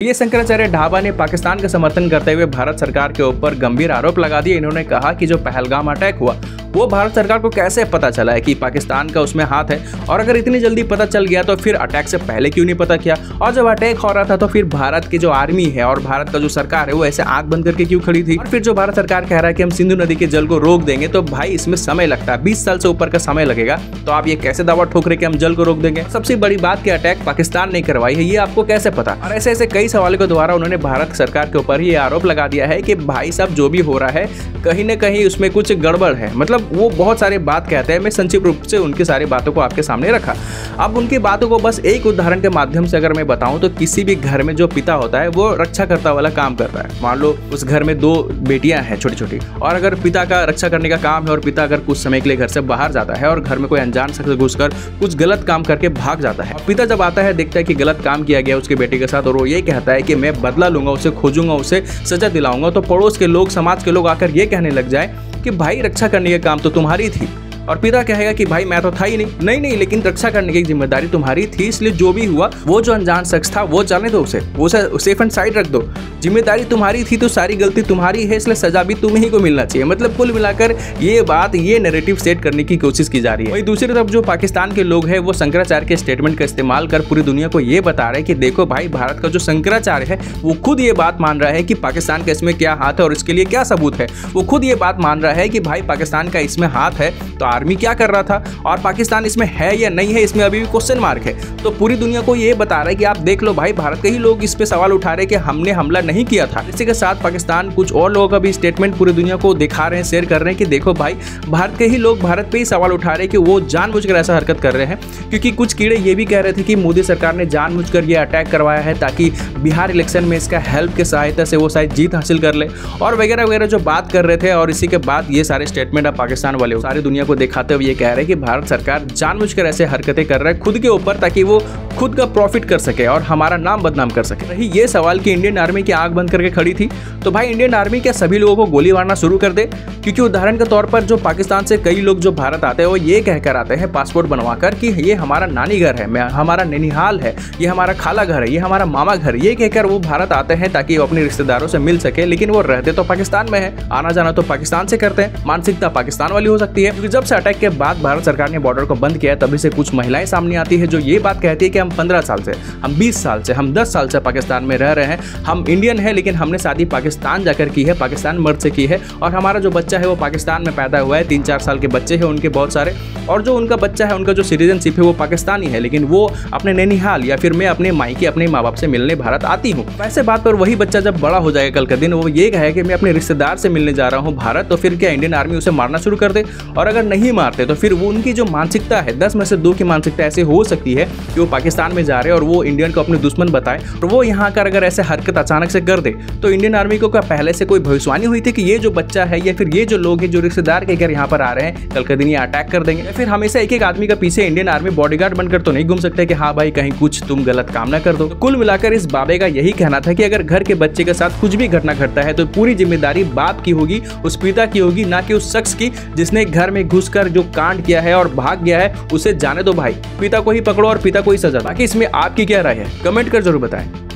ये शंकराचार्य ढाबा ने पाकिस्तान का समर्थन करते हुए भारत सरकार के ऊपर गंभीर आरोप लगा दिए। इन्होंने कहा कि जो पहलगाम अटैक हुआ वो भारत सरकार को कैसे पता चला है कि पाकिस्तान का उसमें हाथ है, और अगर इतनी जल्दी पता चल गया तो फिर अटैक से पहले क्यों नहीं पता किया, और जब अटैक हो रहा था तो फिर भारत की जो आर्मी है और भारत का जो सरकार है वो ऐसे आंख बंद करके क्यों खड़ी थी। और फिर जो भारत सरकार कह रहा है कि हम सिंधु नदी के जल को रोक देंगे, तो भाई इसमें समय लगता है, 20 साल से ऊपर का समय लगेगा। तो आप ये कैसे दावा ठोक रहे कि हम जल को रोक देंगे। सबसे बड़ी बात कि अटैक पाकिस्तान ने करवाई है, ये आपको कैसे पता। और ऐसे ऐसे कई सवालों के द्वारा उन्होंने भारत सरकार के ऊपर ही आरोप लगा दिया है कि भाई साहब जो भी हो रहा है कहीं ना कहीं उसमें कुछ गड़बड़ है। मतलब वो बहुत सारे बात कहते हैं, मैं संक्षिप्त रूप से उनकी सारी बातों को आपके सामने रखा। अब उनकी बातों को बस एक उदाहरण के माध्यम से अगर मैं बताऊं तो किसी भी घर में जो पिता होता है वो रक्षाकर्ता वाला काम करता है। मान लो उस घर में 2 बेटियां हैं छोटी छोटी, और अगर पिता का रक्षा करने का काम है और पिता अगर कुछ समय के लिए घर से बाहर जाता है और घर में कोई अनजान शख्स घुसकर कुछ गलत काम करके भाग जाता है, पिता जब आता है देखता है कि गलत काम किया गया उसकी बेटी के साथ, और वो ये कहता है कि मैं बदला लूंगा, उसे खोजूंगा, उसे सजा दिलाऊंगा, तो पड़ोस के लोग, समाज के लोग आकर ये कहने लग जाए कि भाई रक्षा करने का काम तो तुम्हारी थी। और पिता कहेगा कि भाई मैं तो था ही नहीं, लेकिन रक्षा करने की जिम्मेदारी तुम्हारी थी, इसलिए जो भी हुआ वो जो अनजान शख्स था वो जाने दो, उसे सेफ एंड साइड रख दो, जिम्मेदारी तुम्हारी थी तो सारी गलती तुम्हारी है, इसलिए सजा भी तुम्हें ही को मिलना चाहिए। मतलब कुल मिलाकर ये नैरेटिव सेट करने की कोशिश की जा रही है। वहीं दूसरी तरफ जो पाकिस्तान के लोग हैं वो शंकराचार्य के स्टेटमेंट का इस्तेमाल कर पूरी दुनिया को ये बता रहे हैं कि देखो भाई, भारत का जो शंकराचार्य है वो खुद ये बात मान रहा है कि पाकिस्तान का इसमें क्या हाथ है और इसके लिए क्या सबूत है। वो खुद ये बात मान रहा है कि भाई पाकिस्तान का इसमें हाथ है, तो आर्मी क्या कर रहा था और पाकिस्तान इसमें है या नहीं है, इसमें अभी भी क्वेश्चन मार्क है। तो पूरी दुनिया को ये बता रहा है कि आप देख लो भाई, भारत के ही लोग इस पे सवाल उठा रहे हैं कि हमने हमला नहीं किया था। इसी के साथ पाकिस्तान कुछ और लोगों का भी स्टेटमेंट पूरी दुनिया को दिखा रहे हैं, शेयर कर रहे हैं कि देखो भाई, भारत के ही लोग भारत पे ही सवाल उठा रहे हैं कि वो जानबूझकर ऐसा हरकत कर रहे हैं। क्योंकि कुछ कीड़े ये भी कह रहे थे कि मोदी सरकार ने जानबूझकर ये अटैक करवाया है ताकि बिहार इलेक्शन में इसका हेल्प के सहायता से वो शायद जीत हासिल कर ले, और वगैरह वगैरह जो बात कर रहे थे। और इसी के बाद ये सारे स्टेटमेंट अब पाकिस्तान वाले सारी दुनिया को दिखाते हुए ये कह रहे हैं कि भारत सरकार जानबूझकर ऐसे हरकतें कर रहा है खुद के ऊपर, ताकि वो खुद का प्रॉफिट कर सके और हमारा नाम बदनाम कर सके। रही ये सवाल कि इंडियन आर्मी की आंख बंद करके खड़ी थी, तो भाई इंडियन आर्मी क्या सभी लोगों को गोली मारना शुरू कर दे? क्योंकि उदाहरण के तौर पर जो पाकिस्तान से कई लोग जो भारत आते हैं वो ये कहकर आते हैं पासपोर्ट बनवाकर कि ये हमारा नानी घर है, हमारा नैनीहाल है, ये हमारा खाला घर है, ये हमारा मामा घर, ये कहकर वो भारत आते हैं ताकि वो अपने रिश्तेदारों से मिल सके। लेकिन वो रहते तो पाकिस्तान में है, आना जाना तो पाकिस्तान से करते हैं, मानसिकता पाकिस्तान वाली हो सकती है। क्योंकि जब से अटैक के बाद भारत सरकार ने बॉर्डर को बंद किया तभी से कुछ महिलाएं सामने आती है जो ये बात कहती है कि हम 15 साल से, हम 20 साल से, हम 10 साल से पाकिस्तान में रह रहे हैं, हम इंडियन है लेकिन हमने शादी पाकिस्तान जाकर की है, पाकिस्तान मर्द से की है, और हमारा जो बच्चा है वो पाकिस्तान में पैदा हुआ है, 3-4 साल के बच्चे हैं उनके बहुत सारे, और जो उनका बच्चा है उनका जो सिटीजनशिप है वो पाकिस्तानी है, लेकिन वो अपने नैनीहाल या फिर मैं अपने मायके अपने माँ बाप से मिलने भारत आती हूँ। वैसे बात पर वही बच्चा जब बड़ा हो जाएगा कल का दिन, वो ये कहे कि मैं अपने रिश्तेदार से मिलने जा रहा हूँ भारत, तो फिर क्या इंडियन आर्मी उसे मारना शुरू कर दे? और अगर नहीं मारते तो फिर वो उनकी जो मानसिकता है, 10 में से 2 की मानसिकता ऐसे हो सकती है कि वो पाकिस्तान में जा रहे हैं और वो इंडियन को अपने दुश्मन बताए, और वो यहाँ आकर अगर ऐसे हरकत अचानक से कर दे तो इंडियन आर्मी को क्या पहले से कोई भविष्यवाणी हुई थी कि ये जो बच्चा है या फिर ये जो लोग हैं जो रिश्तेदार के घर यहाँ पर आ रहे हैं कल के दिन ये अटैक कर देंगे? फिर हमेशा एक एक आदमी का पीछे इंडियन आर्मी बॉडीगार्ड बनकर तो नहीं घूम सकते कि हाँ भाई कहीं कुछ तुम गलत काम ना कर दो। तो कुल मिलाकर इस बाबे का यही कहना था कि अगर घर के बच्चे के साथ कुछ भी घटना घटता है तो पूरी जिम्मेदारी बाप की होगी, उस पिता की होगी, ना कि उस शख्स की जिसने घर में घुसकर जो कांड किया है और भाग गया है। उसे जाने दो भाई, पिता को ही पकड़ो और पिता को ही सजा। बाकी इसमें आपकी क्या राय है, कमेंट कर जरूर बताएं।